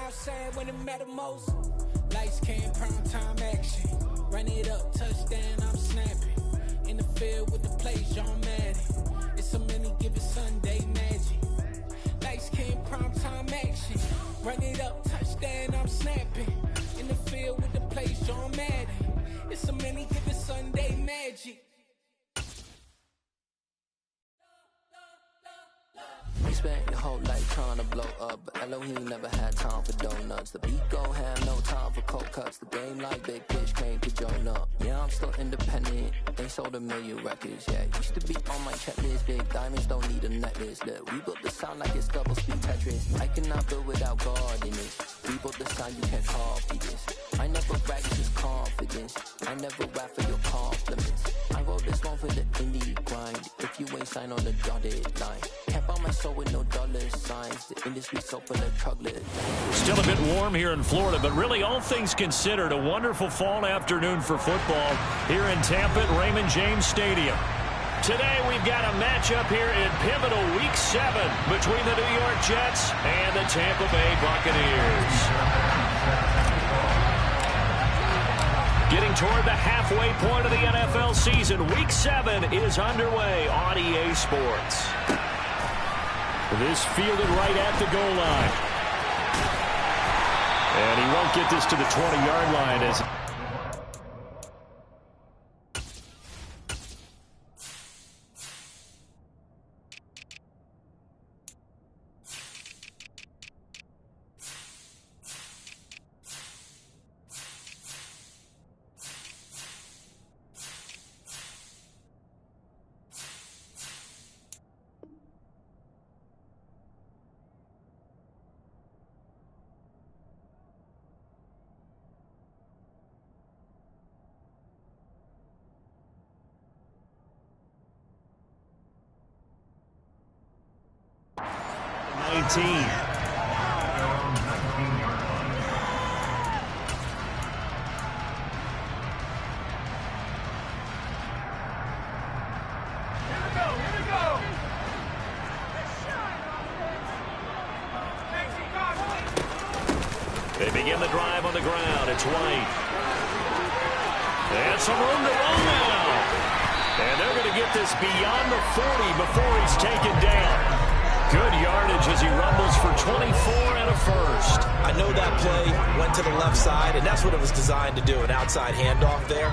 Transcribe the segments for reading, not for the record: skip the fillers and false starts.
outside when it matter most. Lights came, prime time action. Run it up, touchdown, I'm snapping. In the field with the plays, John Madden. It's so many, give it Sunday magic. Lights came, prime time action. Run it up, touchdown, I'm snapping. In the field with the plays, John Madden. It's so many, give it Sunday magic. We spent your whole life trying to blow up, but Elohim never had time for donuts. The beat gon' have no time for cold cuts. The game like Big Fish came to join up. Yeah, I'm still independent. They sold 1 million records. Yeah, used to be on my checklist. Big diamonds don't need a necklace. Look, we built the sound like it's double speed Tetris. I cannot build without God in it. We built the sound, you can't copy this. I never brag, it's just confidence. I never rap for your compliments. I wrote this one for the indie grind. If you ain't signed on the dotted line, can't buy my soul with no dollar signs. The industry so full of chocolate. Still a bit warm here in Florida, but really all things considered, a wonderful fall afternoon for football here in Tampa at Raymond James Stadium. Today we've got a matchup here in pivotal Week 7 between the New York Jets and the Tampa Bay Buccaneers. Getting toward the halfway point of the NFL season, Week 7 is underway on EA Sports. This fielded right at the goal line. And he won't get this to the 20-yard line as... They begin the drive on the ground. It's White. And some room to run now. And they're going to get this beyond the 40 before he's taken down. Good yardage as he rumbles for 24 and a first. I know that play went to the left side, and that's what it was designed to do, an outside handoff there.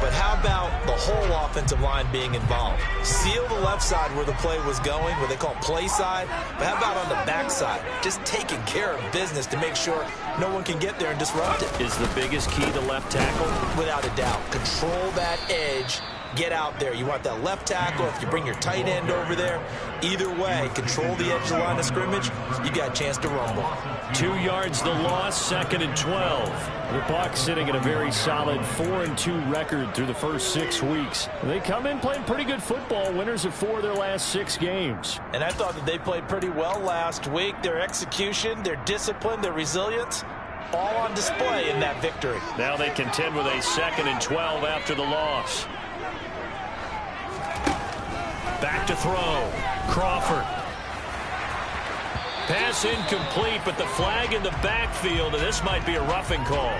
But how about the whole offensive line being involved? Seal the left side where the play was going, what they call play side. But how about on the back side? Just taking care of business to make sure no one can get there and disrupt it. Is the biggest key the left tackle? Without a doubt. Control that edge. Get out there. You want that left tackle. If you bring your tight end over there, either way, control the edge of the line of scrimmage, you got a chance to rumble. 2 yards the loss, 2nd and 12. The Bucs sitting at a very solid 4-2 record through the first 6 weeks. They come in playing pretty good football, winners of 4 of their last 6 games. And I thought that they played pretty well last week. Their execution, their discipline, their resilience, all on display in that victory. Now they contend with a 2nd and 12 after the loss. Back to throw. Crawford. Pass incomplete, but the flag in the backfield, and this might be a roughing call.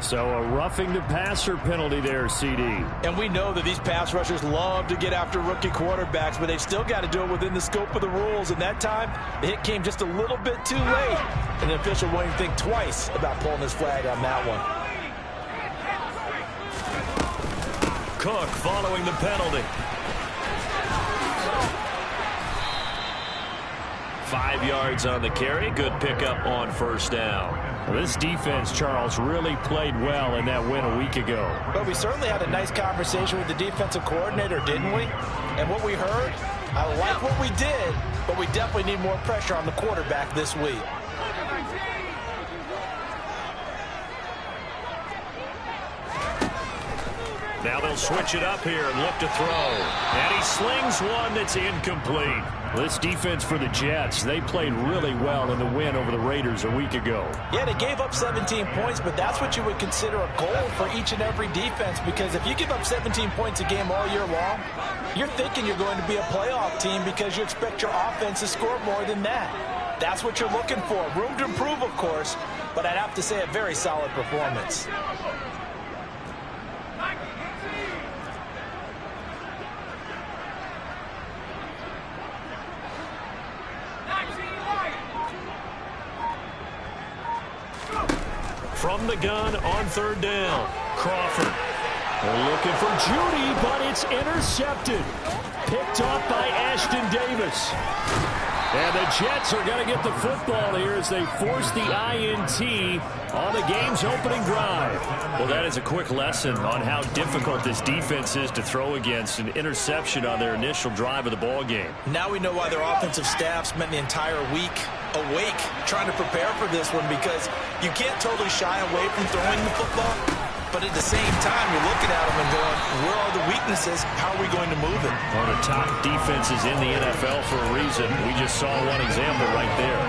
So a roughing the passer penalty there, CD. And we know that these pass rushers love to get after rookie quarterbacks, but they've still got to do it within the scope of the rules. And that time, the hit came just a little bit too late. And the official won't even think twice about pulling his flag on that one. Cook following the penalty. 5 yards on the carry. Good pickup on first down. Well, this defense, Charles, really played well in that win a week ago. But we certainly had a nice conversation with the defensive coordinator, didn't we? And what we heard, I like what we did, but we definitely need more pressure on the quarterback this week. Now they'll switch it up here and look to throw. And he slings one that's incomplete. This defense for the Jets, they played really well in the win over the Raiders a week ago. Yeah, they gave up 17 points, but that's what you would consider a goal for each and every defense, because if you give up 17 points a game all year long, you're thinking you're going to be a playoff team because you expect your offense to score more than that. That's what you're looking for. Room to improve, of course, but I'd have to say a very solid performance. From the gun on third down, Crawford. They're looking for Judy, but it's intercepted. Picked off by Ashton Davis. And the Jets are going to get the football here as they force the INT on the game's opening drive. Well, that is a quick lesson on how difficult this defense is to throw against. An interception on their initial drive of the ball game. Now we know why their offensive staff spent the entire week awake trying to prepare for this one, because you can't totally shy away from throwing the football. But at the same time, you're looking at them and going, where are the weaknesses? How are we going to move it? One of the top defenses in the NFL for a reason. We just saw one example right there.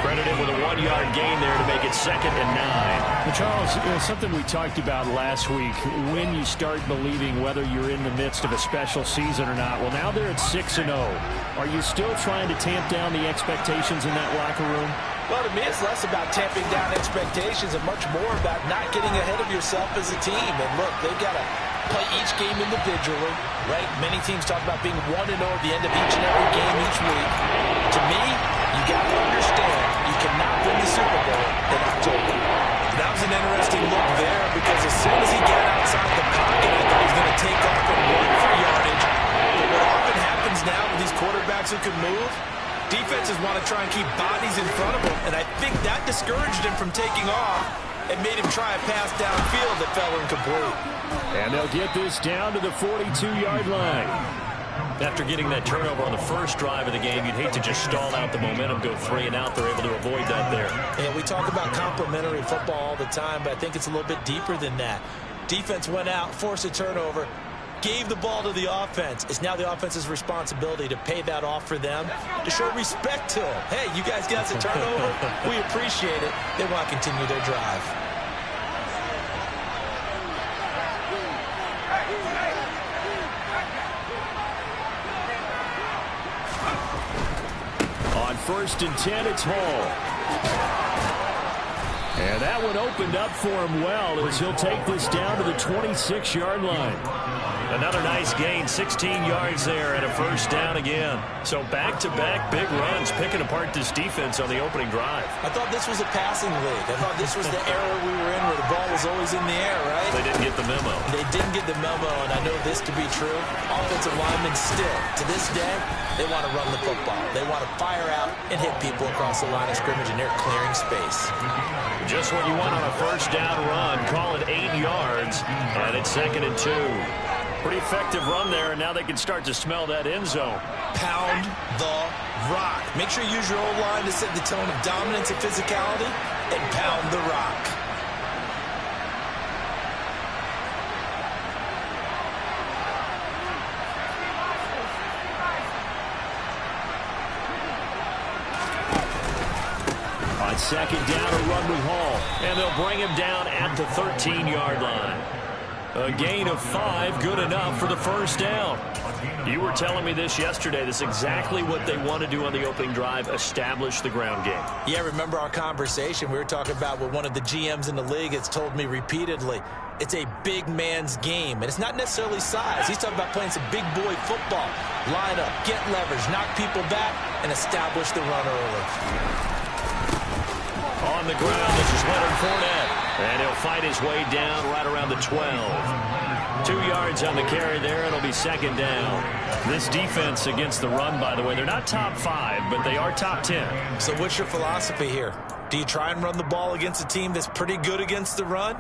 Credited with a 1-yard gain there to make it 2nd and 9. Well, Charles, something we talked about last week, when you start believing whether you're in the midst of a special season or not. Well, now they're at 6-0. Are you still trying to tamp down the expectations in that locker room? Well, to me, it's less about tamping down expectations and much more about not getting ahead of yourself as a team. And look, they've got to play each game individually, right? Many teams talk about being 1-0 at the end of each and every game each week. To me, you got to understand you cannot win the Super Bowl in October. That was an interesting look there, because as soon as he got outside the pocket, I thought he was going to take off and run for yardage. But what often happens now with these quarterbacks who can move, defenses want to try and keep bodies in front of him, and I think that discouraged him from taking off and made him try a pass downfield that fell incomplete. And they'll get this down to the 42-yard line. After getting that turnover on the first drive of the game, you'd hate to just stall out the momentum, go 3 and out. They're able to avoid that there. And we talk about complementary football all the time, but I think it's a little bit deeper than that. Defense went out, forced a turnover, gave the ball to the offense. It's now the offense's responsibility to pay that off for them, to show respect to them. Hey, you guys got us a turnover. We appreciate it. They want to continue their drive. On 1st and 10, it's Hall. And that one opened up for him well, as he'll take this down to the 26-yard line. Another nice gain, 16 yards there, and a 1st down again. So back-to-back big runs, picking apart this defense on the opening drive. I thought this was a passing league. I thought this was the era we were in where the ball was always in the air, right? They didn't get the memo. They didn't get the memo, and I know this to be true. Offensive linemen still, to this day, they want to run the football. They want to fire out and hit people across the line of scrimmage, and they're clearing space. Just what you want on a 1st down run. Call it 8 yards, and it's 2nd and 2. Pretty effective run there, and now they can start to smell that end zone. Pound the rock. Make sure you use your old line to set the tone of dominance and physicality, and pound the rock. On 2nd down, a run with Hall, and they'll bring him down at the 13-yard line. A gain of 5, good enough for the 1st down. You were telling me this yesterday. This is exactly what they want to do on the opening drive, establish the ground game. Yeah, remember our conversation? We were talking about what one of the GMs in the league has told me repeatedly. It's a big man's game, and it's not necessarily size. He's talking about playing some big boy football. Line up, get leverage, knock people back, and establish the run early. On the ground, this is Leonard Fournette. And he'll fight his way down right around the 12. 2 yards on the carry there. It'll be 2nd down. This defense against the run, by the way, they're not top 5, but they are top 10. So what's your philosophy here? Do you try and run the ball against a team that's pretty good against the run?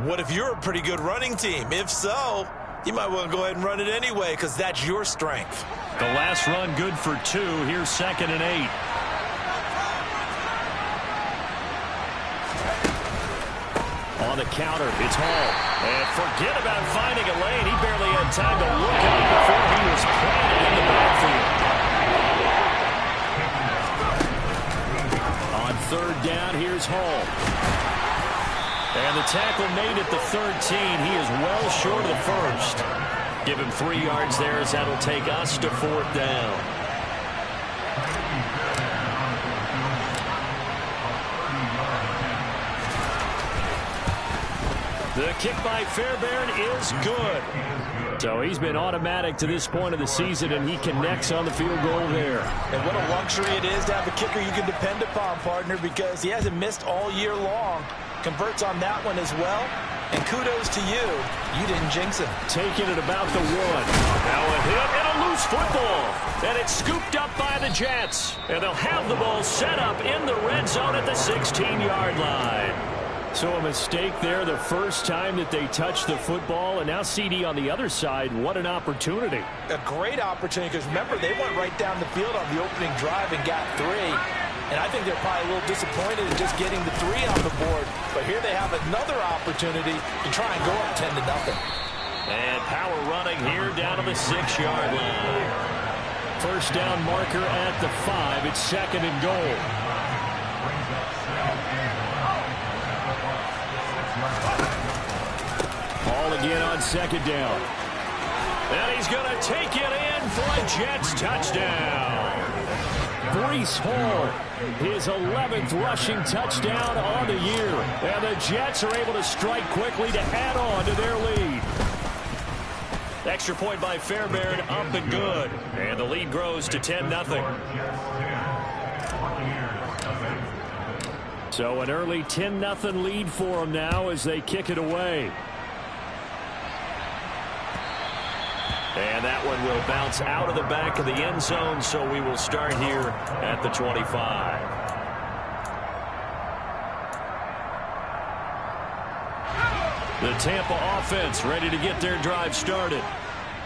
What if you're a pretty good running team? If so, you might want to go ahead and run it anyway, because that's your strength. The last run good for 2. Here's 2nd and 8. On the counter, it's Hall. And forget about finding a lane. He barely had time to look out before he was planted in the backfield. On 3rd down, here's Hall. And the tackle made at the 13. He is well short of the 1st. Give him 3 yards there, as that'll take us to 4th down. The kick by Fairbairn is good. So he's been automatic to this point of the season, and he connects on the field goal there. And what a luxury it is to have a kicker you can depend upon, partner, because he hasn't missed all year long. Converts on that one as well. And kudos to you. You didn't jinx him. Taking it about the 1. Now a hit and a loose football. And it's scooped up by the Jets. And they'll have the ball set up in the red zone at the 16-yard line. So a mistake there the first time that they touched the football. And now CD on the other side. What an opportunity. A great opportunity because, remember, they went right down the field on the opening drive and got 3. And I think they're probably a little disappointed in just getting the 3 on the board. But here they have another opportunity to try and go up 10-0. And power running here down to the 6-yard line. First down marker at the 5. It's 2nd and goal. Ball again on 2nd down. And he's going to take it in for a Jets touchdown. Breece Hall, his 11th rushing touchdown on the year. And the Jets are able to strike quickly to add on to their lead. Extra point by Fairbairn, up and good. And the lead grows to 10-0. So an early 10-0 lead for them now as they kick it away. And that one will bounce out of the back of the end zone, so we will start here at the 25. The Tampa offense ready to get their drive started.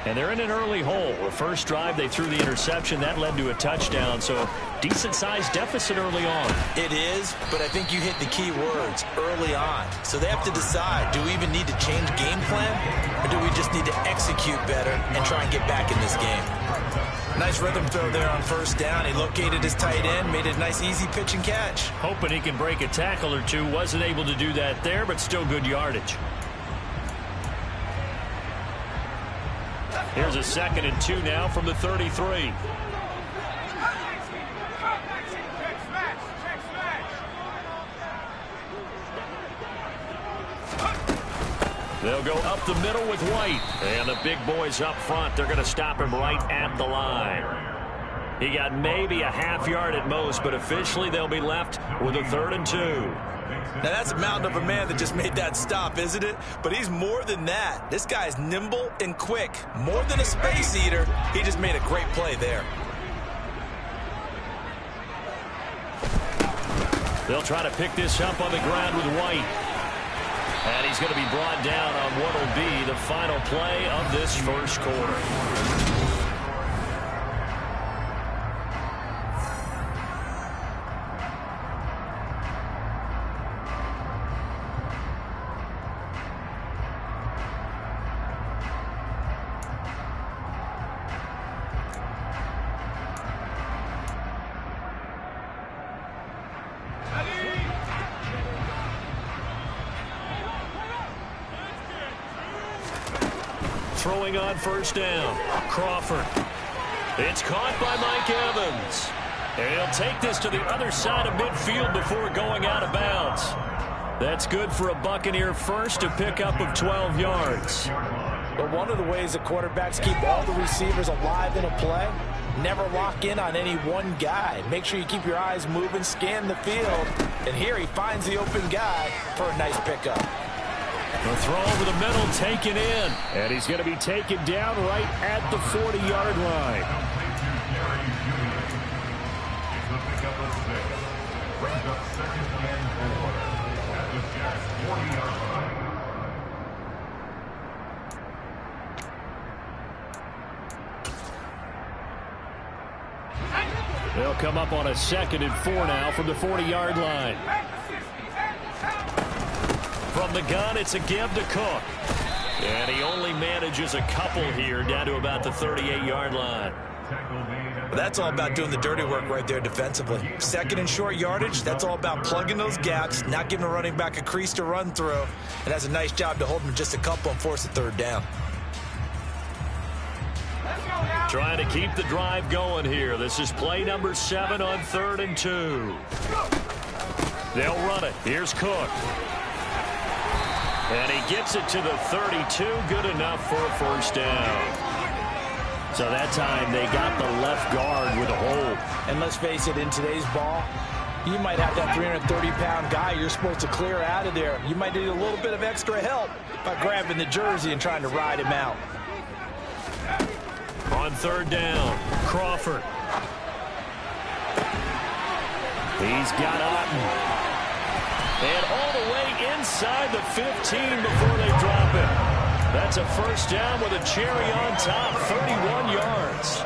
And they're in an early hole. The first drive, they threw the interception. That led to a touchdown, so decent-sized deficit early on. It is, but I think you hit the key words, early on. So they have to decide, do we even need to change game plan, or do we just need to execute better and try and get back in this game? Nice rhythm throw there on first down. He located his tight end, made it a nice easy pitch and catch. Hoping he can break a tackle or two. Wasn't able to do that there, but still good yardage. Here's a 2nd and 2 now from the 33. They'll go up the middle with White. And the big boys up front, they're going to stop him right at the line. He got maybe a half yard at most, but officially they'll be left with a 3rd and 2. Now, that's a mountain of a man that just made that stop, isn't it? But he's more than that. This guy's nimble and quick. More than a space eater. He just made a great play there. They'll try to pick this up on the ground with White. And he's going to be brought down on what will be the final play of this first quarter. Throwing on first down. Crawford. It's caught by Mike Evans. And he'll take this to the other side of midfield before going out of bounds. That's good for a Buccaneer first, a pickup of 12 yards. But one of the ways that quarterbacks keep all the receivers alive in a play, never lock in on any one guy. Make sure you keep your eyes moving, scan the field. And here he finds the open guy for a nice pickup. The throw over the middle, taken in. And he's going to be taken down right at the 40-yard line. They'll come up on a 2nd and 4 now from the 40-yard line. From the gun, it's a give to Cook. And he only manages a couple here down to about the 38-yard line. That's all about doing the dirty work right there defensively. 2nd and short yardage, that's all about plugging those gaps, not giving a running back a crease to run through. And that's a nice job to hold him just a couple and force a 3rd down. Trying to keep the drive going here. This is play number 7 on 3rd and 2. They'll run it. Here's Cook. And he gets it to the 32. Good enough for a first down. So that time they got the left guard with a hold. And let's face it, in today's ball, you might have that 330-pound guy you're supposed to clear out of there. You might need a little bit of extra help by grabbing the jersey and trying to ride him out. On third down, Crawford. He's got Otten. And all the way inside the 15 before they drop it. That's a first down with a cherry on top, 31 yards.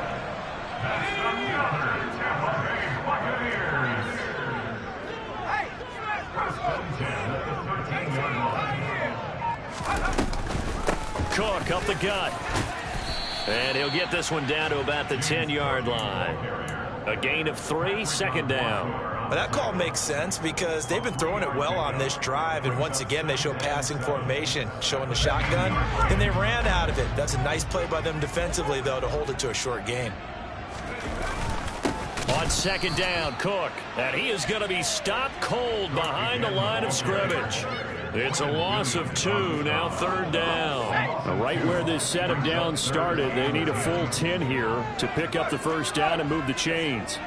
Cook up the gut. And he'll get this one down to about the 10-yard line. A gain of 3, second down. Well, that call makes sense because they've been throwing it well on this drive, and once again they show passing formation, showing the shotgun, and they ran out of it. That's a nice play by them defensively, though, to hold it to a short gain. On second down, Cook, and he is going to be stopped cold behind the line of scrimmage. It's a loss of 2, now third down. Right where this set of downs started, they need a full 10 here to pick up the first down and move the chains.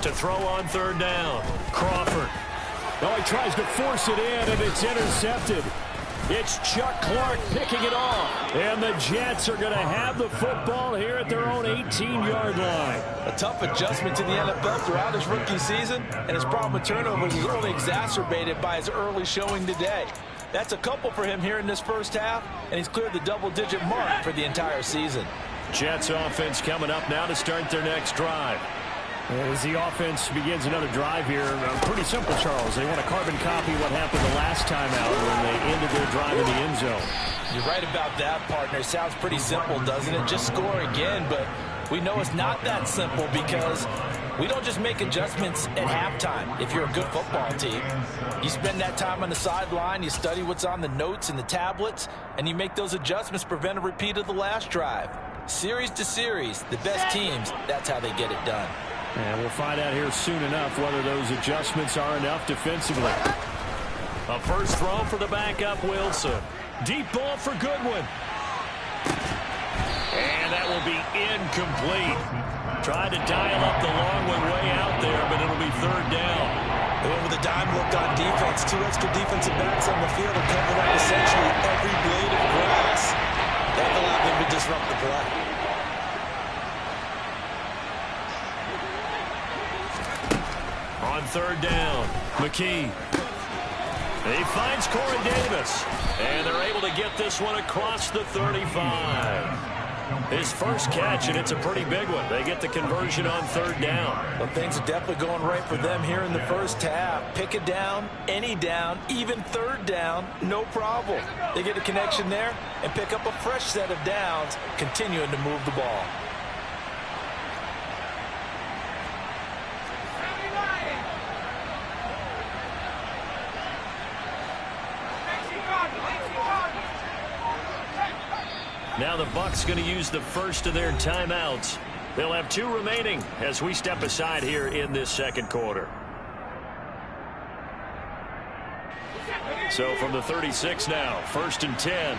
To throw on third down, Crawford. Oh, he tries to force it in, and it's intercepted. It's Chuck Clark picking it off. And the Jets are going to have the football here at their own 18-yard line. A tough adjustment to the NFL throughout his rookie season, and his problem with turnovers is only exacerbated by his early showing today. That's a couple for him here in this first half, and he's cleared the double-digit mark for the entire season. Jets offense coming up now to start their next drive. As the offense begins another drive here, pretty simple, Charles. They want to carbon copy what happened the last time out when they ended their drive in the end zone. You're right about that, partner. It sounds pretty simple, doesn't it? Just score again, but we know it's not that simple because we don't just make adjustments at halftime if you're a good football team. You spend that time on the sideline, you study what's on the notes and the tablets, and you make those adjustments to prevent a repeat of the last drive. Series to series, the best teams, that's how they get it done. And we'll find out here soon enough whether those adjustments are enough defensively. A first throw for the backup, Wilson. Deep ball for Goodwin. And that will be incomplete. Tried to dial up the long one way out there, but it'll be third down. They went with a dime look on defense. 2 extra defensive backs on the field and covering up essentially every blade of grass. That allowed them to disrupt the play. On third down, McKee. He finds Corey Davis. And they're able to get this one across the 35. His first catch, and it's a pretty big one. They get the conversion on third down. Well, things are definitely going right for them here in the first half. Pick it down, any down, even third down, no problem. They get a connection there and pick up a fresh set of downs, continuing to move the ball. Now the Bucs going to use the first of their timeouts. They'll have 2 remaining as we step aside here in this second quarter. So from the 36 now, 1st and 10.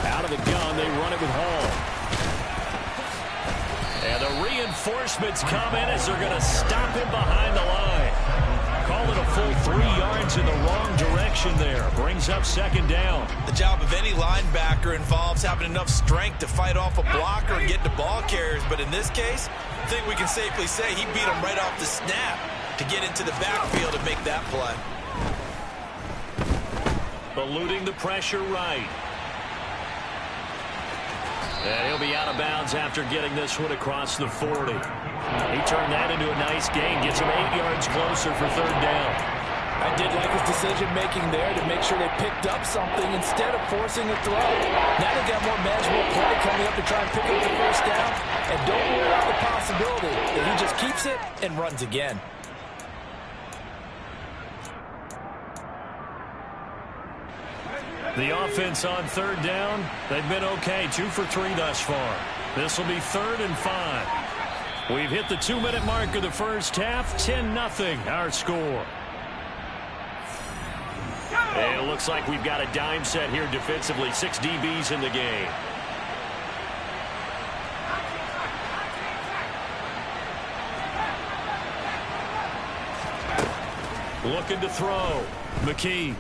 Out of the gun, they run it with Hall. And the reinforcements come in as they're going to stop him behind the line. Call it a full 3 yards in the wrong direction there. Brings up second down. The job of any linebacker involves having enough strength to fight off a blocker and get to ball carriers. But in this case, I think we can safely say he beat him right off the snap to get into the backfield and make that play. Eluding the pressure right. And he'll be out of bounds after getting this one across the 40. He turned that into a nice gain. Gets him 8 yards closer for third down. I did like his decision-making there to make sure they picked up something instead of forcing a throw. Now they've got more manageable play coming up to try and pick up the first down. And don't rule out the possibility that he just keeps it and runs again. The offense on third down, they've been okay. 2 for 3 thus far. This will be 3rd and 5. We've hit the 2-minute mark of the first half. 10-0 our score. And it looks like we've got a dime set here defensively. 6 DBs in the game. Looking to throw. McKee.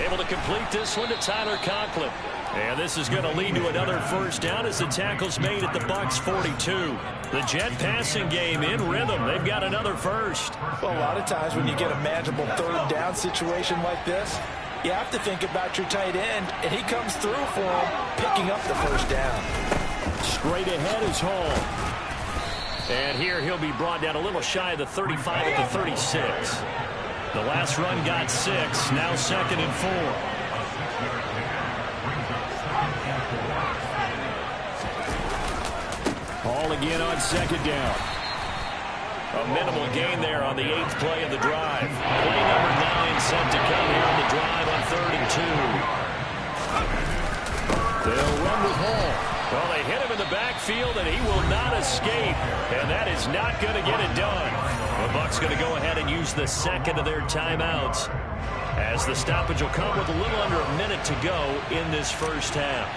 Able to complete this one to Tyler Conklin. And this is going to lead to another first down as the tackle's made at the Bucs 42. The Jet passing game in rhythm. They've got another first. Well, a lot of times when you get a manageable third down situation like this, you have to think about your tight end, and he comes through for him, picking up the first down. Straight ahead is Hall. And here he'll be brought down a little shy of the 35 at the 36. The last run got 6, now 2nd and 4. Hall again on 2nd down. A minimal gain there on the 8th play of the drive. Play number 9 set to come here on the drive on 3rd and 2. They'll run with Hall. Well, they hit him in the backfield, and he will not escape. And that is not going to get it done. The Bucs going to go ahead and use the second of their timeouts, as the stoppage will come with a little under a minute to go in this first half.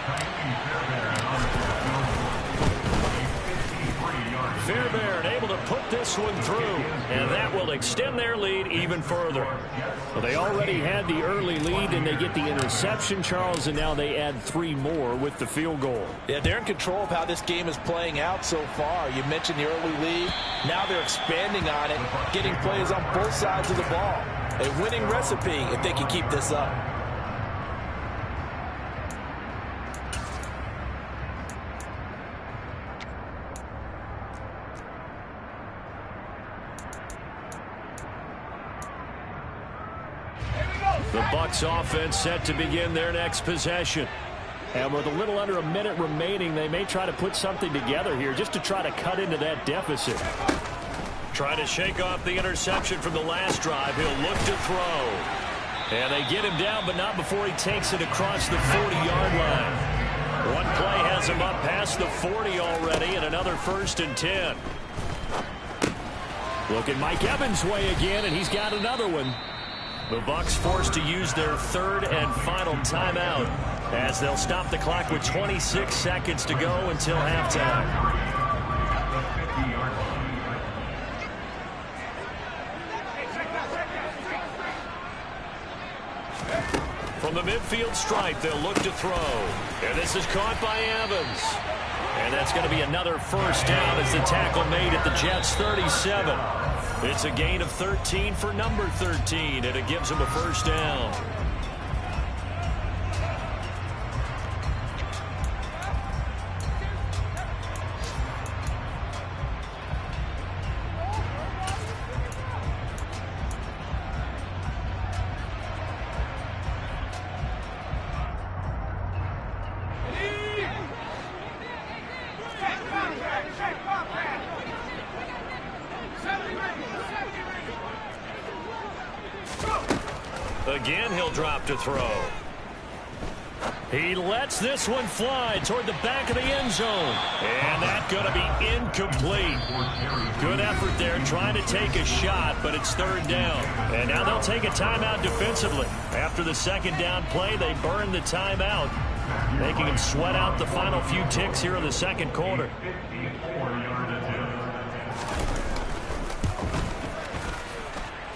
Fairbairn able to put this one through, and that will extend their lead even further. Well, they already had the early lead, and they get the interception, Charles, and now they add 3 more with the field goal. Yeah, they're in control of how this game is playing out so far. You mentioned the early lead. Now they're expanding on it, getting plays on both sides of the ball. A winning recipe if they can keep this up. The Bucs offense set to begin their next possession. And with a little under a minute remaining, they may try to put something together here just to try to cut into that deficit. Try to shake off the interception from the last drive. He'll look to throw. And they get him down, but not before he takes it across the 40-yard line. One play has him up past the 40 already, and another 1st and 10. Looking Mike Evans' way again, and he's got another one. The Bucs forced to use their 3rd and final timeout, as they'll stop the clock with 26 seconds to go until halftime. From the midfield stripe, they'll look to throw. And this is caught by Evans. And that's going to be another first down as the tackle made at the Jets' 37. It's a gain of 13 for number 13, and it gives him a first down. Again, he'll drop to throw. He lets this one fly toward the back of the end zone. And that's going to be incomplete. Good effort there trying to take a shot, but it's 3rd down. And now they'll take a timeout defensively. After the 2nd down play, they burn the timeout, making him sweat out the final few ticks here in the 2nd quarter.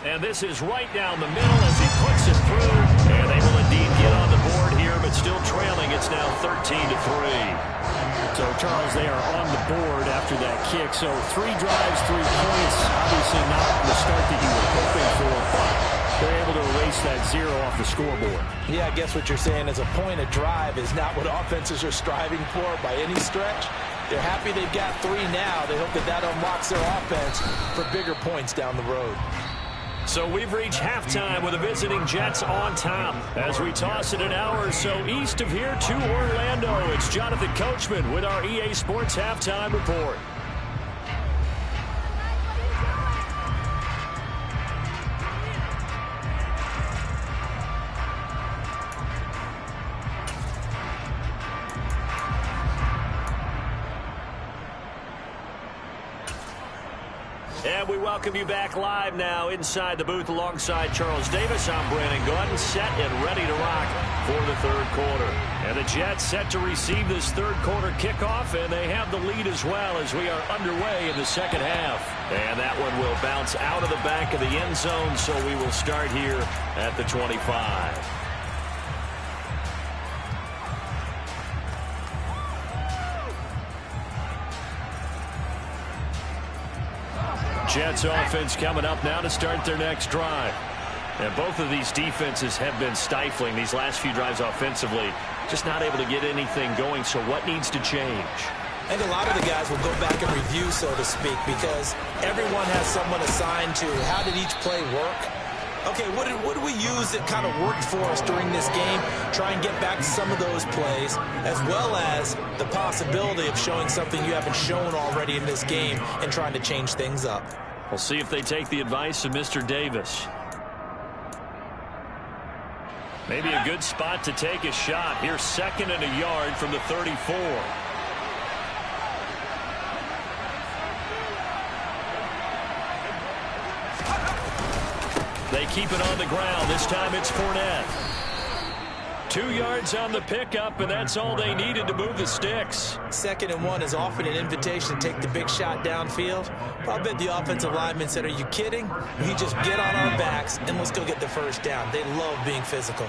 And this is right down the middle as he puts it through. And they will indeed get on the board here, but still trailing. It's now 13-3. So, Charles, they are on the board after that kick. So 3 drives, 3 points. Obviously not the start that you were hoping for, but they're able to erase that 0 off the scoreboard. Yeah, I guess what you're saying is a point a drive is not what offenses are striving for by any stretch. They're happy they've got 3 now. They hope that that unlocks their offense for bigger points down the road. So we've reached halftime with the visiting Jets on top. As we toss it an hour or so east of here to Orlando, it's Jonathan Coachman with our EA Sports Halftime Report. And we welcome you back live now inside the booth alongside Charles Davis. I'm Brandon Gordon, set and ready to rock for the third quarter. And the Jets set to receive this third quarter kickoff, and they have the lead as well as we are underway in the second half. And that one will bounce out of the back of the end zone, so we will start here at the 25. Jets offense coming up now to start their next drive. And both of these defenses have been stifling these last few drives offensively. Just not able to get anything going, so what needs to change? I think a lot of the guys will go back and review, so to speak, because everyone has someone assigned to how did each play work. Okay, what did we use that kind of worked for us during this game? Try and get back to some of those plays, as well as the possibility of showing something you haven't shown already in this game and trying to change things up. We'll see if they take the advice of Mr. Davis. Maybe a good spot to take a shot. Here's 2nd and a yard from the 34. They keep it on the ground. This time it's Fournette. 2 yards on the pickup, and that's all they needed to move the sticks. 2nd and 1 is often an invitation to take the big shot downfield. I bet the offensive lineman said, are you kidding? We just get on our backs and let's go get the first down. They love being physical.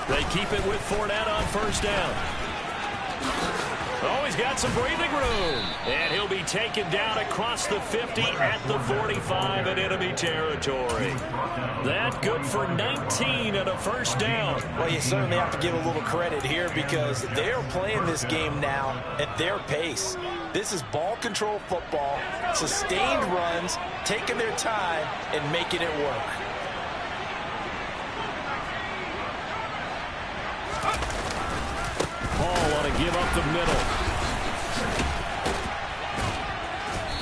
They keep it with Fournette on first down. Oh, he's got some breathing room. And he'll be taken down across the 50 at the 45 in enemy territory. That good for 19 and a first down. Well, you certainly have to give a little credit here because they are playing this game now at their pace. This is ball control football, sustained runs, taking their time and making it work. Hall ought to give up the middle.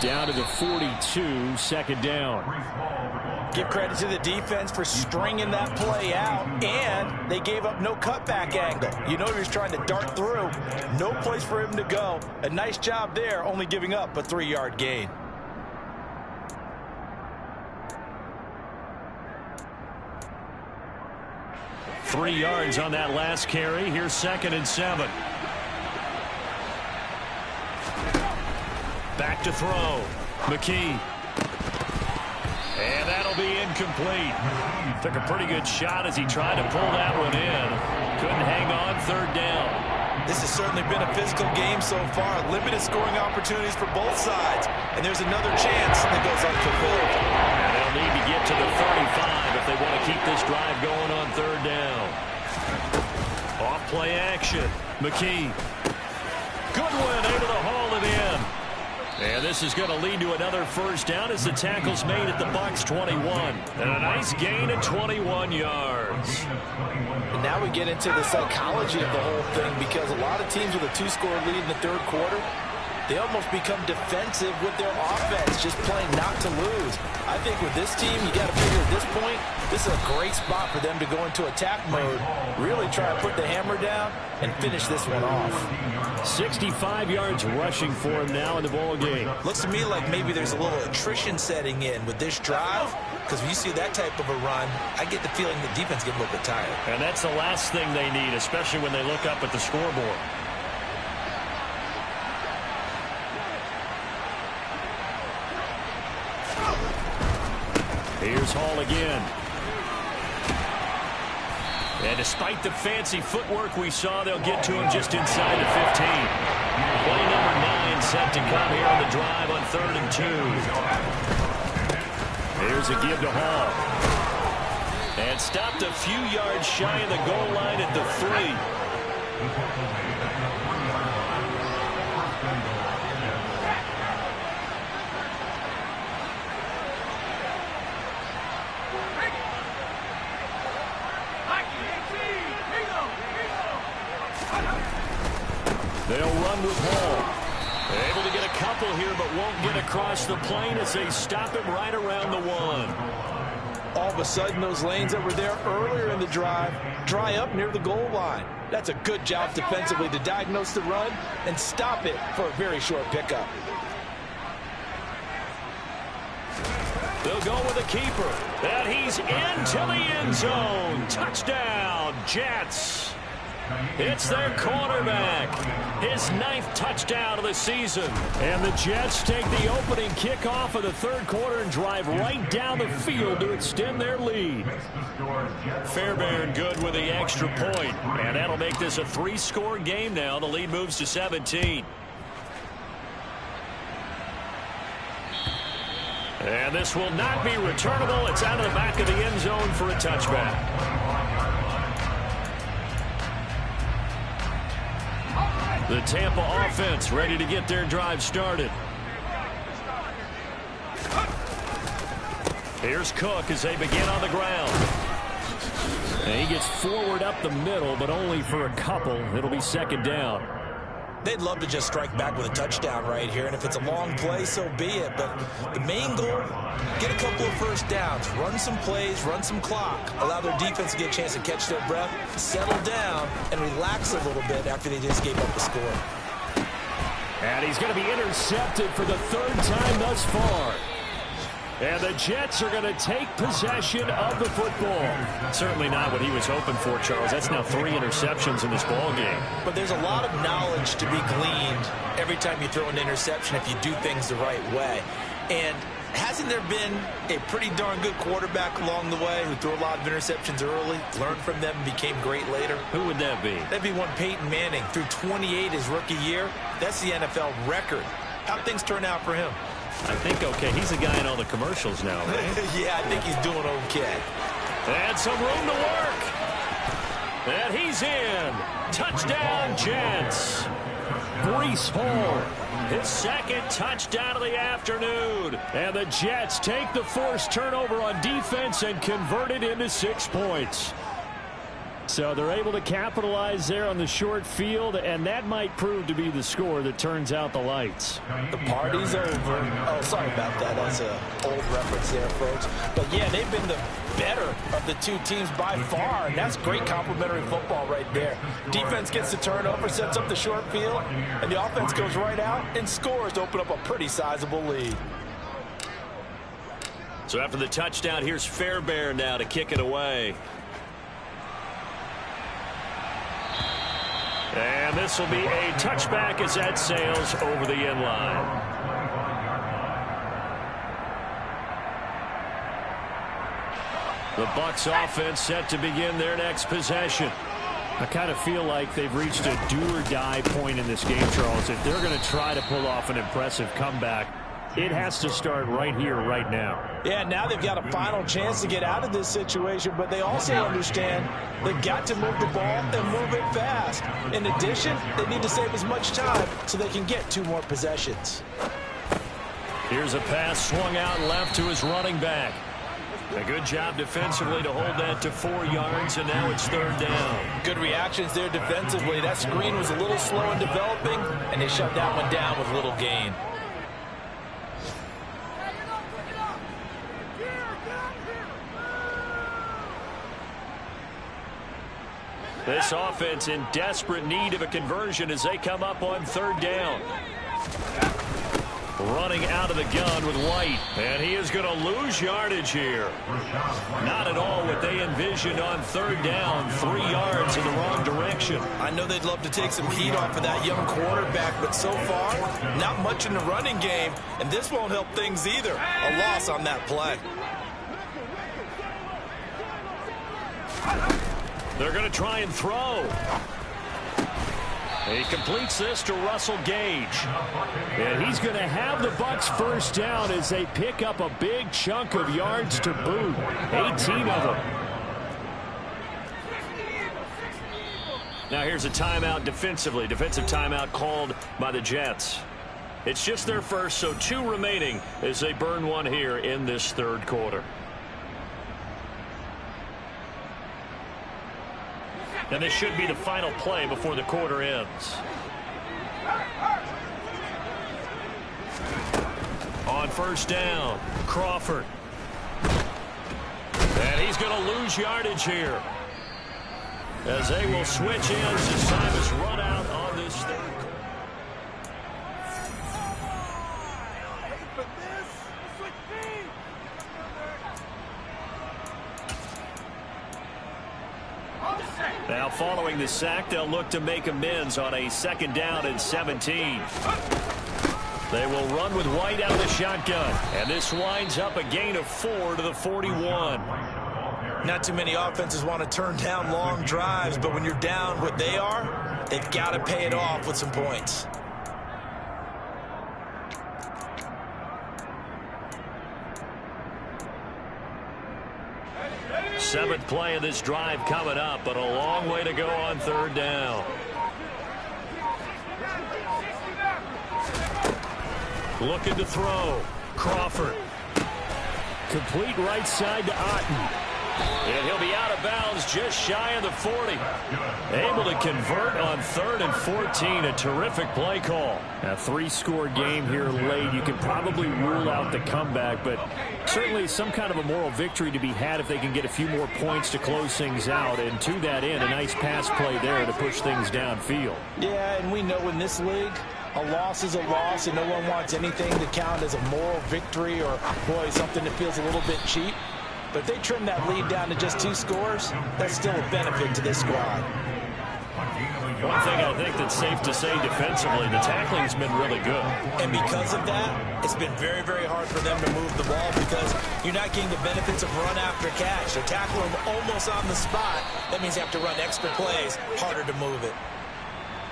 Down to the 42, 2nd down. Give credit to the defense for stringing that play out, and they gave up no cutback angle. You know he was trying to dart through. No place for him to go. A nice job there, only giving up a 3-yard gain. Three yards on that last carry. Here's 2nd and 7. Back to throw. McKee. And that'll be incomplete. Took a pretty good shot as he tried to pull that one in. Couldn't hang on, 3rd down. This has certainly been a physical game so far. Limited scoring opportunities for both sides. And there's another chance that goes unfulfilled. And they'll need to get to the 35 if they want to keep this drive going on 3rd down. Off play action. McKee. Goodwin able to haul it in. And this is going to lead to another first down as the tackle's made at the Bucs 21. And a nice gain of 21 yards. And now we get into the psychology of the whole thing because a lot of teams with a 2-score lead in the 3rd quarter, they almost become defensive with their offense, just playing not to lose. I think with this team, you got to figure at this point, this is a great spot for them to go into attack mode, really try to put the hammer down and finish this one off. 65 yards rushing for him now in the ball game. Looks to me like maybe there's a little attrition setting in with this drive, because when you see that type of a run, I get the feeling the defense gets a little bit tired. And that's the last thing they need, especially when they look up at the scoreboard. Here's Hall again. And despite the fancy footwork we saw, they'll get to him just inside the 15. Play number 9 set to come here on the drive on 3rd and 2. Here's a give to Hall. And stopped a few yards shy of the goal line at the 3. They'll run with Hall. Able to get a couple here, but won't get across the plane as they stop him right around the 1. All of a sudden, those lanes that were there earlier in the drive dry up near the goal line. That's a good job defensively to diagnose the run and stop it for a very short pickup. They'll go with a keeper. And he's into the end zone. Touchdown, Jets. It's their quarterback. His 9th touchdown of the season. And the Jets take the opening kickoff of the third quarter and drive right down the field to extend their lead. Fairbairn good with the extra point. And that'll make this a 3-score game now. The lead moves to 17. And this will not be returnable. It's out of the back of the end zone for a touchback. The Tampa offense ready to get their drive started. Here's Cook as they begin on the ground. And he gets forward up the middle, but only for a couple. It'll be second down. They'd love to just strike back with a touchdown right here, and if it's a long play, so be it. But the main goal, get a couple of first downs, run some plays, run some clock, allow their defense to get a chance to catch their breath, settle down, and relax a little bit after they just gave up the score. And he's going to be intercepted for the 3rd time thus far. And the Jets are going to take possession of the football. Certainly not what he was hoping for, Charles. That's now 3 interceptions in this ball game. But there's a lot of knowledge to be gleaned every time you throw an interception if you do things the right way. And hasn't there been a pretty darn good quarterback along the way who threw a lot of interceptions early, learned from them, and became great later? Who would that be? That'd be one Peyton Manning. Threw 28 his rookie year. That's the NFL record. How'd things turn out for him? I think okay. He's the guy in all the commercials now, right? Yeah, I think he's doing okay. And some room to work. And he's in. Touchdown, Jets. Breece Hall, his 2nd touchdown of the afternoon. And the Jets take the forced turnover on defense and convert it into 6 points. So they're able to capitalize there on the short field, and that might prove to be the score that turns out the lights. The party's over. Oh, sorry about that. That's an old reference there, folks. But, yeah, they've been the better of the two teams by far, and that's great complementary football right there. Defense gets the turnover, sets up the short field, and the offense goes right out and scores to open up a pretty sizable lead. So after the touchdown, here's Fairbairn now to kick it away. And this will be a touchback as that sails over the end line. The Bucs offense set to begin their next possession. I kind of feel like they've reached a do-or-die point in this game, Charles. If they're going to try to pull off an impressive comeback, it has to start right here, right now. Yeah, now they've got a final chance to get out of this situation, but they also understand they've got to move the ball and move it fast. In addition, they need to save as much time so they can get 2 more possessions. Here's a pass swung out left to his running back. A good job defensively to hold that to 4 yards, and now it's 3rd down. Good reactions there defensively. That screen was a little slow in developing, and they shut that one down with little gain. This offense in desperate need of a conversion as they come up on 3rd down. Running out of the gun with White, and he is going to lose yardage here. Not at all what they envisioned on 3rd down. 3 yards in the wrong direction. I know they'd love to take some heat off of that young quarterback, but so far, not much in the running game, and this won't help things either. A loss on that play. They're going to try and throw. He completes this to Russell Gage. And he's going to have the Bucs first down as they pick up a big chunk of yards to boot. 18 of them. Now here's a timeout defensively. Defensive timeout called by the Jets. It's just their first, so 2 remaining as they burn one here in this 3rd quarter. And this should be the final play before the quarter ends. On 1st down, Crawford. And he's going to lose yardage here, as they will switch ends as time is run out on this 3rd quarter. Following the sack, they'll look to make amends on a 2nd down and 17. They will run with White out of the shotgun. And this winds up a gain of 4 to the 41. Not too many offenses want to turn down long drives, but when you're down what they are, they've got to pay it off with some points. Seventh play of this drive coming up, but a long way to go on 3rd down. Looking to throw. Crawford. Complete right side to Otten. And he'll be out of bounds just shy of the 40. Able to convert on 3rd and 14. A terrific play call. A 3-score game here late. You can probably rule out the comeback, but certainly some kind of a moral victory to be had if they can get a few more points to close things out. And to that end, a nice pass play there to push things downfield. Yeah, and we know in this league, a loss is a loss, and no one wants anything to count as a moral victory or, boy, something that feels a little bit cheap. But if they trim that lead down to just 2 scores, that's still a benefit to this squad. One thing I think that's safe to say defensively, the tackling's been really good. And because of that, it's been very, very hard for them to move the ball because you're not getting the benefits of run after catch. They're tackling them almost on the spot. That means you have to run extra plays, harder to move it.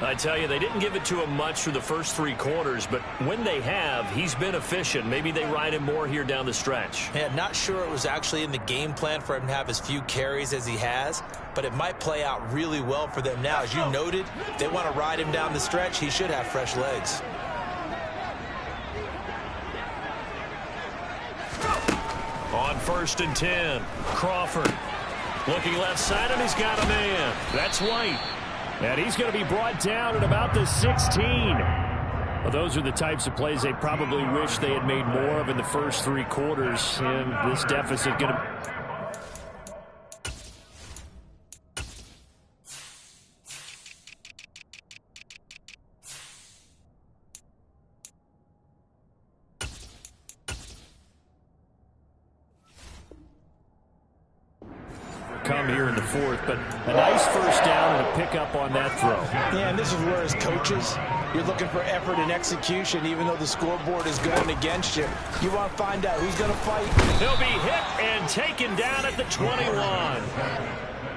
I tell you, they didn't give it to him much through the first 3 quarters, but when they have, he's been efficient. Maybe they ride him more here down the stretch. Yeah, not sure it was actually in the game plan for him to have as few carries as he has, but it might play out really well for them now. As you noted, if they want to ride him down the stretch, he should have fresh legs. On 1st and 10, Crawford. Looking left side, and he's got a man. That's White. And he's going to be brought down at about the 16. Well, those are the types of plays they probably wish they had made more of in the first 3 quarters. And this deficit going to... come here in the 4th, but a nice 1st down and a pickup on that throw. Yeah, and this is where as coaches, you're looking for effort and execution, even though the scoreboard is going against you. You want to find out who's going to fight. He'll be hit and taken down at the 21.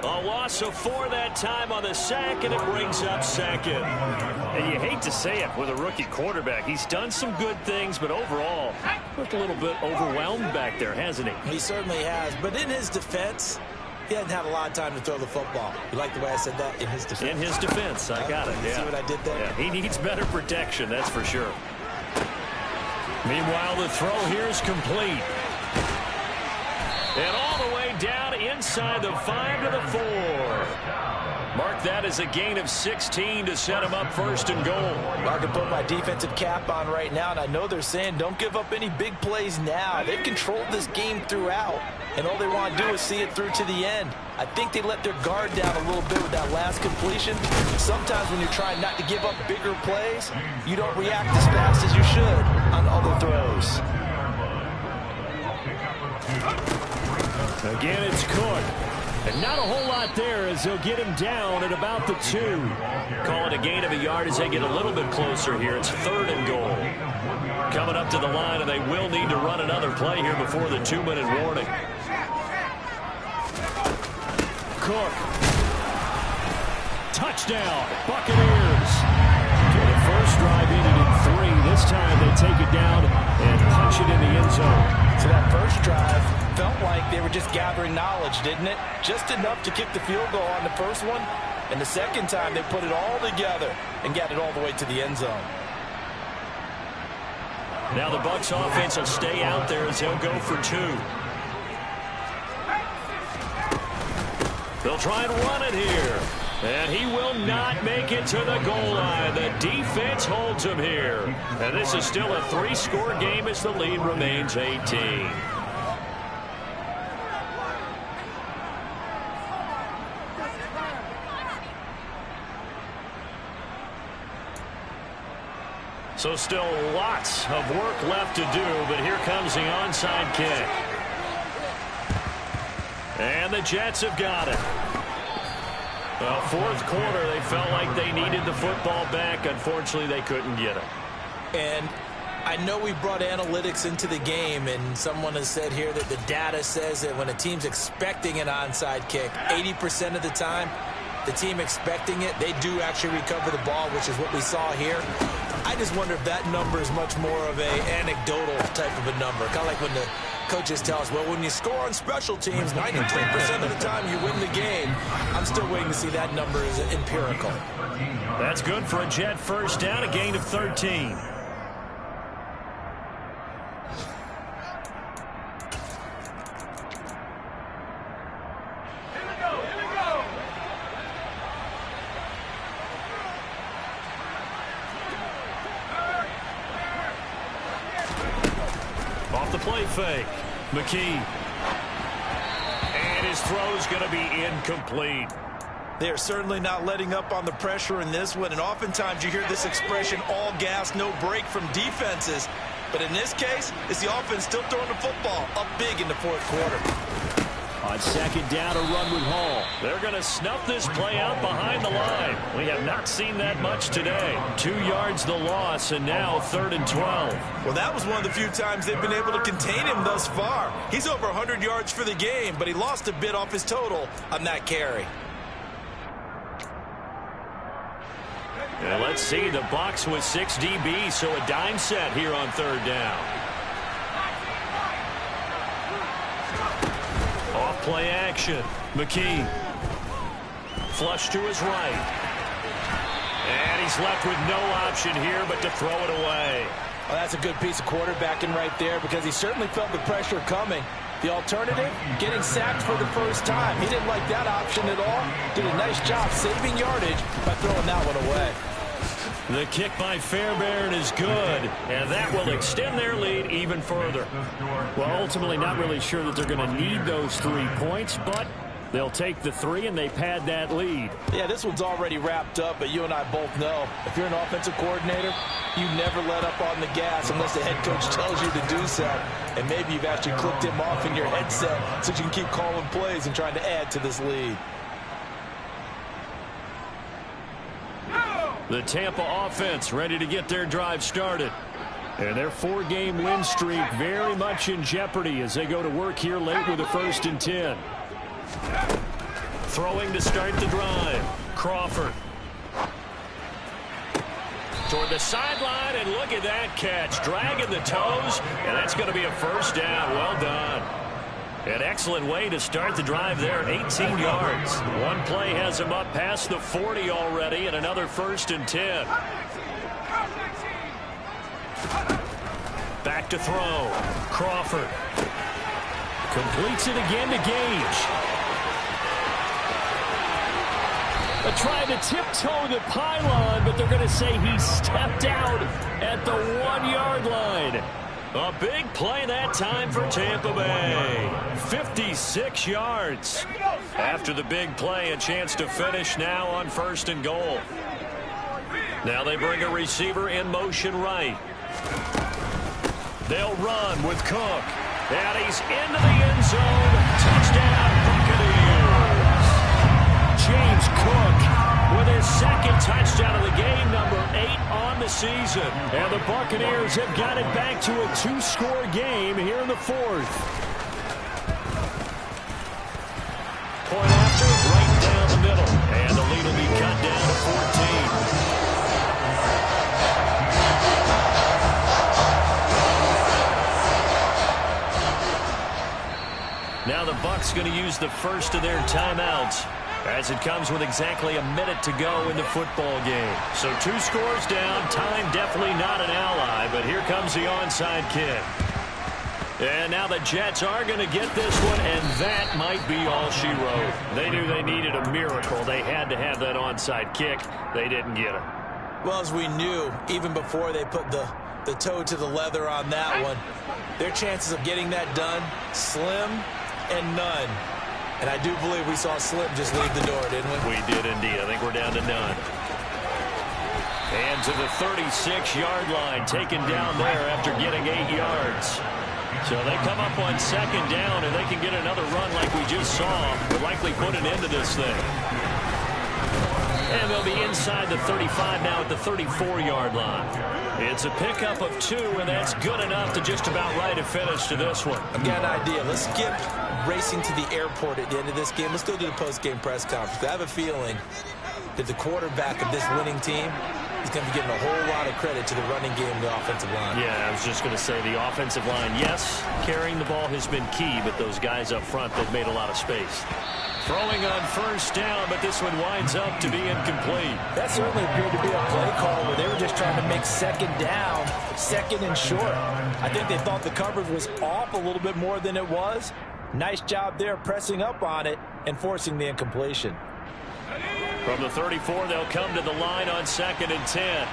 A loss of 4 that time on the sack, and it brings up 2nd. And you hate to say it with a rookie quarterback. He's done some good things, but overall, looked a little bit overwhelmed back there, hasn't he? He certainly has, but in his defense, he hasn't had a lot of time to throw the football. You like the way I said that? In his defense. In his defense. I got it. Yeah. See what I did there? Yeah, he needs better protection, that's for sure. Meanwhile, the throw here is complete. And all the way down inside the 5 to the 4. Mark that as a gain of 16 to set him up 1st and goal. I can put my defensive cap on right now, and I know they're saying don't give up any big plays now. They've controlled this game throughout, and all they want to do is see it through to the end. I think they let their guard down a little bit with that last completion. Sometimes when you're trying not to give up bigger plays, you don't react as fast as you should on other throws. Again, it's Cook. And not a whole lot there as they'll get him down at about the 2. Call it a gain of a yard as they get a little bit closer here. It's 3rd and goal. Coming up to the line, and they will need to run another play here before the 2-minute warning. Cook. Touchdown, Buccaneers. The first drive ended in 3. This time they take it down and punch it in the end zone. So that first drive felt like they were just gathering knowledge, didn't it? Just enough to kick the field goal on the first one. And the second time they put it all together and got it all the way to the end zone. Now the Bucs offense will stay out there as they'll go for 2. They'll try and run it here. And he will not make it to the goal line. The defense holds him here. And this is still a 3-score game as the lead remains 18. So still lots of work left to do, but here comes the onside kick. And the Jets have got it. Well, fourth quarter, they felt like they needed the football back. Unfortunately, they couldn't get it. And I know we brought analytics into the game, and someone has said here that the data says that when a team's expecting an onside kick, 80% of the time, the team expecting it, they do actually recover the ball, which is what we saw here. I just wonder if that number is much more of a anecdotal type of a number. Kind of like when the coaches tell us, well, when you score on special teams, 93% of the time you win the game. I'm still waiting to see that number is empirical. That's good for a Jet first down, a gain of 13. Play fake. McKee. And his throw's going to be incomplete. They're certainly not letting up on the pressure in this one, and oftentimes you hear this expression, all gas, no break from defenses. But in this case, it's the offense still throwing the football up big in the fourth quarter. On second down, a run with Hall. They're going to snuff this play out behind the line. We have not seen that much today. 2 yards the loss, and now 3rd and 12. Well, that was one of the few times they've been able to contain him thus far. He's over 100 yards for the game, but he lost a bit off his total on that carry. And let's see, the box with 6 DBs, so a dime set here on 3rd down. Play action. McKee. Flush to his right. And he's left with no option here but to throw it away. Well, that's a good piece of quarterbacking right there because he certainly felt the pressure coming. The alternative, getting sacked for the first time. He didn't like that option at all. Did a nice job saving yardage by throwing that one away. The kick by Fairbairn is good, and that will extend their lead even further. Well, ultimately not really sure that they're going to need those 3 points, but they'll take the 3 and they pad that lead. Yeah, this one's already wrapped up, but you and I both know if you're an offensive coordinator, you never let up on the gas unless the head coach tells you to do so. And maybe you've actually clicked him off in your headset so you can keep calling plays and trying to add to this lead. The Tampa offense ready to get their drive started. And their 4-game win streak very much in jeopardy as they go to work here late with a 1st and 10. Throwing to start the drive. Crawford. Toward the sideline, and look at that catch. Dragging the toes, and that's going to be a first down. Well done. An excellent way to start the drive there, 18 yards. One play has him up past the 40 already, and another 1st and 10. Back to throw. Crawford. Completes it again to Gage. They're trying to tiptoe the pylon, but they're going to say he stepped out at the 1-yard line. A big play that time for Tampa Bay. 56 yards. After the big play, a chance to finish now on 1st and goal. Now they bring a receiver in motion right. They'll run with Cook. And he's into the end zone. Touchdown, Buccaneers. James Cook with his 2nd touchdown of the game, number 8 on the season. And the Buccaneers have got it back to a 2-score game here in the 4th. Point after, right down the middle. And the lead will be cut down to 14. Now the Bucs going to use the first of their timeouts, as it comes with exactly a minute to go in the football game. So 2 scores down, time definitely not an ally, but here comes the onside kick. And now the Jets are going to get this one, and that might be all she wrote. They knew they needed a miracle. They had to have that onside kick. They didn't get it. Well, as we knew, even before they put the toe to the leather on that one, their chances of getting that done, slim and none. And I do believe we saw Slim just leave the door, didn't we? We did indeed. I think we're down to none. And to the 36-yard line, taken down there after getting 8 yards. So they come up on 2nd down, and they can get another run like we just saw, but likely put an end to this thing. And they'll be inside the 35 now at the 34-yard line. It's a pickup of 2, and that's good enough to just about write a finish to this one. I've got an idea. Let's skip racing to the airport at the end of this game. Let's go to the post-game press conference. I have a feeling that the quarterback of this winning team is going to be giving a whole lot of credit to the running game and the offensive line. Yeah, I was just going to say the offensive line, yes, carrying the ball has been key, but those guys up front, they've made a lot of space. Throwing on first down, but this one winds up to be incomplete. That certainly appeared to be a play call where they were just trying to make second down, second and short. I think they thought the coverage was off a little bit more than it was. Nice job there pressing up on it and forcing the incompletion. From the 34, they'll come to the line on 2nd and 10.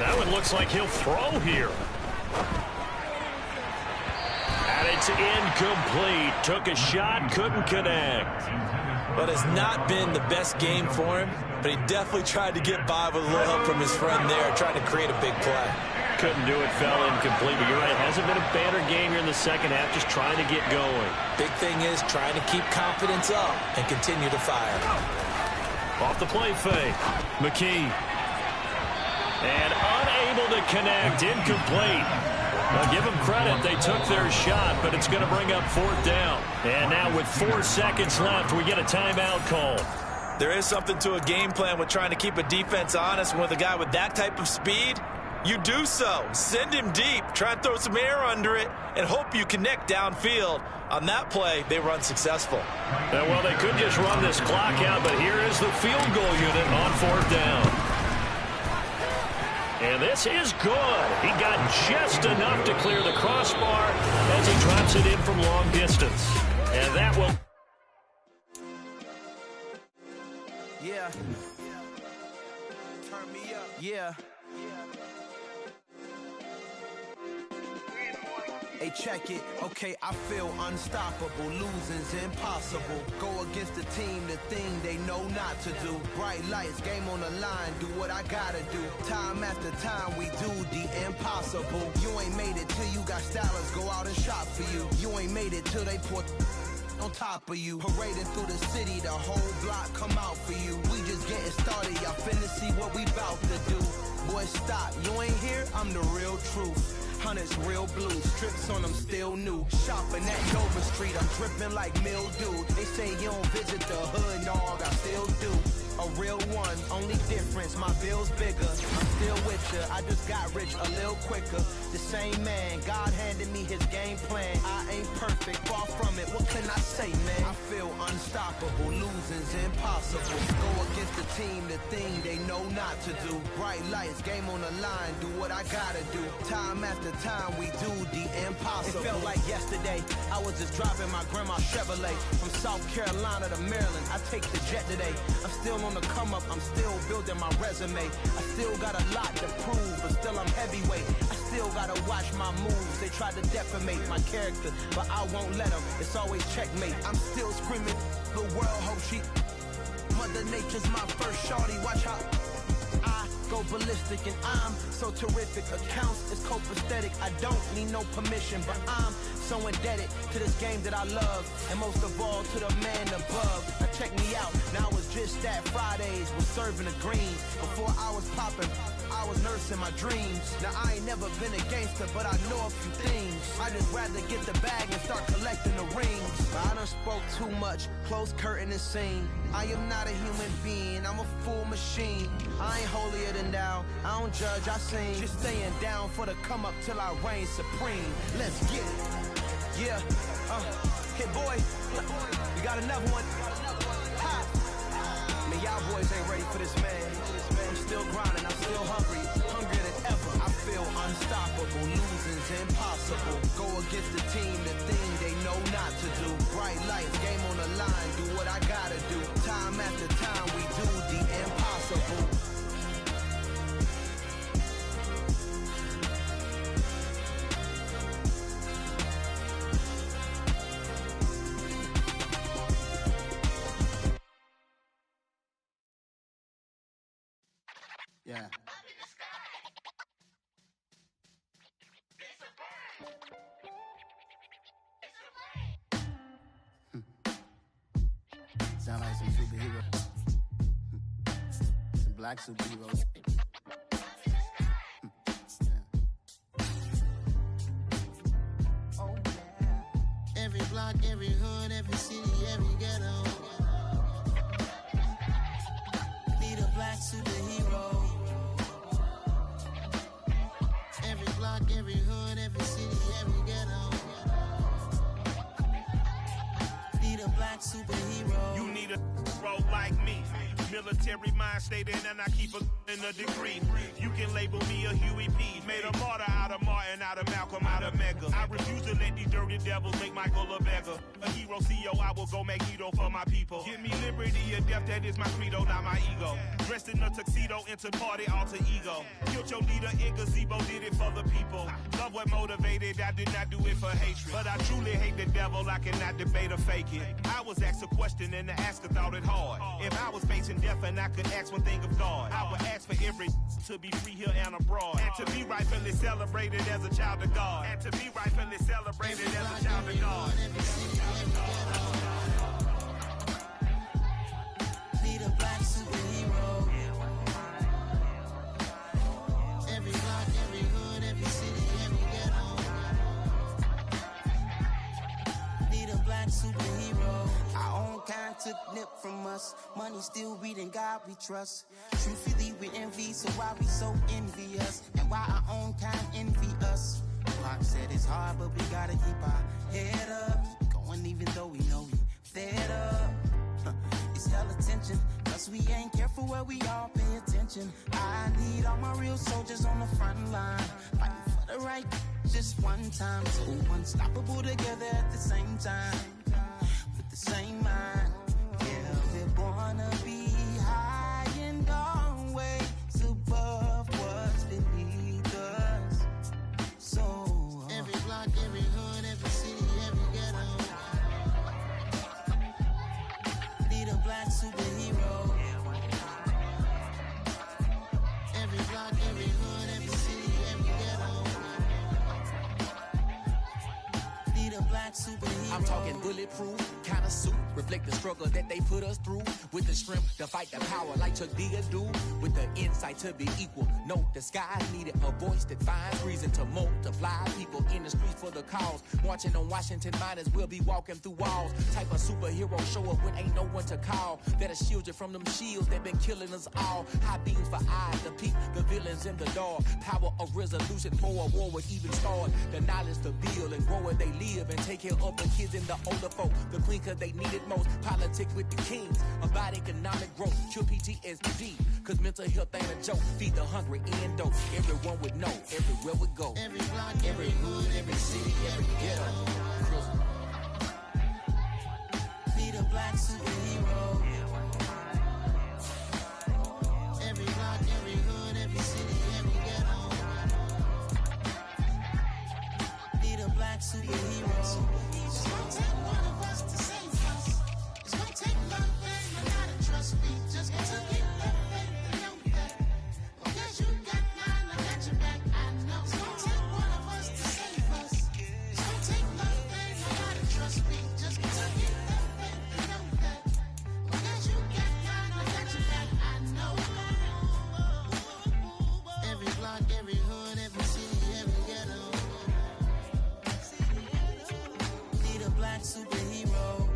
That one looks like he'll throw here. And it's incomplete. Took a shot, couldn't connect. But it's not been the best game for him, but he definitely tried to get by with a little help from his friend there, trying to create a big play. Couldn't do it, fell incomplete. But you're right, it hasn't been a banner game here in the second half, just trying to get going. Big thing is trying to keep confidence up and continue to fire. Off the play fake, McKee. And unable to connect, incomplete. Now give them credit, they took their shot, but it's going to bring up 4th down. And now with 4 seconds left, we get a timeout call. There is something to a game plan with trying to keep a defense honest. With a guy with that type of speed, you do so. Send him deep, try and throw some air under it, and hope you connect downfield. On that play, they were unsuccessful. Yeah, well, they could just run this clock out, but here is the field goal unit on 4th down. And this is good. He got just enough to clear the crossbar as he drops it in from long distance. And that will... Yeah. Turn me up. Yeah. Hey, check it. Okay, I feel unstoppable. Losing's impossible. Go against the team, the thing they know not to do. Bright lights, game on the line. Do what I gotta do. Time after time, we do the impossible. You ain't made it till you got stylers go out and shop for you. You ain't made it till they put on top of you. Parading through the city, the whole block come out for you. We just getting started, y'all finna see what we bout to do. Boy, stop, you ain't here, I'm the real truth. Hunters real blue, strips on them still new. Shopping at Dover Street, I'm dripping like mildew. They say you don't visit the hood, dog, I still do. A real one, only difference, my bill's bigger. I'm still with ya, I just got rich a little quicker. The same man, God handed me his game plan. I ain't perfect, far from it, what can I say, man? I feel unstoppable, losing's impossible. Go against the team, the thing they know not to do. Bright lights, game on the line, do what I gotta do. Time after time, we do the impossible. It felt like yesterday, I was just driving my grandma's Chevrolet. From South Carolina to Maryland, I take the jet today. I'm still on the come up, I'm still building my resume. I still got a lot to prove, but still I'm heavyweight. I still gotta watch my moves. They tried to defamate my character, but I won't let them. It's always checkmate. I'm still screaming, the world hope she... Mother Nature's my first shorty, watch how I go ballistic, and I'm so terrific. Accounts is copacetic, I don't need no permission, but I'm so indebted to this game that I love, and most of all to the man above. Now check me out, now it's just that Fridays was serving the green. Before I was popping, I was nursing my dreams. Now I ain't never been a gangster, but I know a few things. I just rather get the bag and start collecting the rings. But I done spoke too much, close curtain and scene. I am not a human being, I'm a full machine. I ain't holier than thou, I don't judge, I sing. Just staying down for the come up till I reign supreme. Let's get it. Yeah, hey boy, you got another one. Ha. Man, y'all boys ain't ready for this, man. I'm still grinding, I'm still hungry, hungrier than ever. I feel unstoppable, losing's impossible. Go against the team, the thing they know not to do. Bright lights, game on the line, do what I gotta do. Time after time, we do the impossible. Yeah. Sound like some superhero. black superheroes. Oh, yeah. Every block, every hood, every city, every ghetto. Need a black superhero. Every block, every hood, every city, every ghetto. Need a black superhero. You need a hero like me. Military mind stated, and I keep in a degree. You can label me a Huey P. Made a martyr out of Martin, out of Malcolm, out of Mega. I refuse to let these dirty devils make Michael a beggar. A hero CEO, I will go Magneto for my people. Give me liberty or death, that is my credo, not my ego. Dressed in a tuxedo, into party, alter ego. Killed your leader in gazebo, did it for the people. Love what motivated, I did not do it for hatred. But I truly hate the devil, I cannot debate or fake it. I was asked a question and the asker thought it hard. If I was facing death and I could ask one thing of God, I would ask for every to be free here and abroad, and to be rightfully celebrated as a child of God, and to be rightfully celebrated as a child of God. Need a black superhero. Every block, every hood, every city, every ghetto. Need a black superhero. Our own kind took nip from us. Money still reading God we trust. Truthfully we envy, so why we so envious? And why our own kind envy us? Pac said it's hard, but we gotta keep our head up. Going even though we know we fed up. It's hella tension, cause we ain't careful where we all pay attention. I need all my real soldiers on the front line, fighting for the right just one time. So unstoppable together at the same time, with the same mind. Yeah, we're born to be high and always above what's beneath us. So every block, every hood, every city, every ghetto. Need a black superhero. Every block, every hood, every city, every ghetto. Need a black superhero. I'm talking bulletproof kind of suit, reflect the struggle that they put us through. With the strength to fight the power like Chuck D do. With the insight to be equal. No, the sky needed a voice that finds reason to multiply. People in the streets for the cause. Marching on Washington, might as well be walking through walls. Type of superhero show up when ain't no one to call. That'll shield you from them shields that been killing us all. High beams for eyes to peek the villains in the dark. Power of resolution for a war would even start. The knowledge to build and grow where they live and take care of the kids and the older folk. The queen cause they need it most. Politics with the kings. About economic growth. Cure PTSD. Cause mental health ain't a joke. Feed the hungry and dope. Everyone would know. Everywhere we go. Every block, every hood, every city, every ghetto. Need a black superhero. Every block, every hood, every city, every ghetto. Need a black superhero. It's gonna take one of us to save us. It's gonna take love and a lot of trust. We just got to get that faith and know that. Because you got mine, I got your back. I know. It's gonna take one of us to save us. It's gonna take love and a lot of trust. We just got to get that faith and know that. Because you got mine, I got your back. I know. Every block, every hood, every city, every ghetto. Need a black superhero.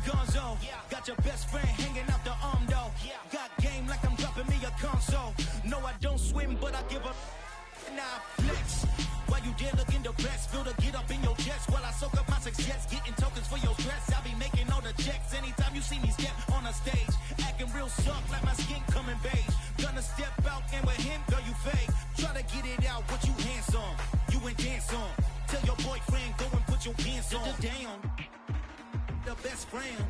Gonzo, got your best friend hanging out the arm though. Got game like I'm dropping me a console. No, I don't swim, but I give a now flex. While you there looking the best, feel the get up in your chest while I soak up my success, getting tokens for your stress. I be making all the checks anytime you see me step on a stage, acting real soft like my skin coming beige. Gonna step out and with him, girl, you fake. Try to get it out, what you handsome, you ain't dance on. Tell your boyfriend go and put your pants on. Down. The best friend.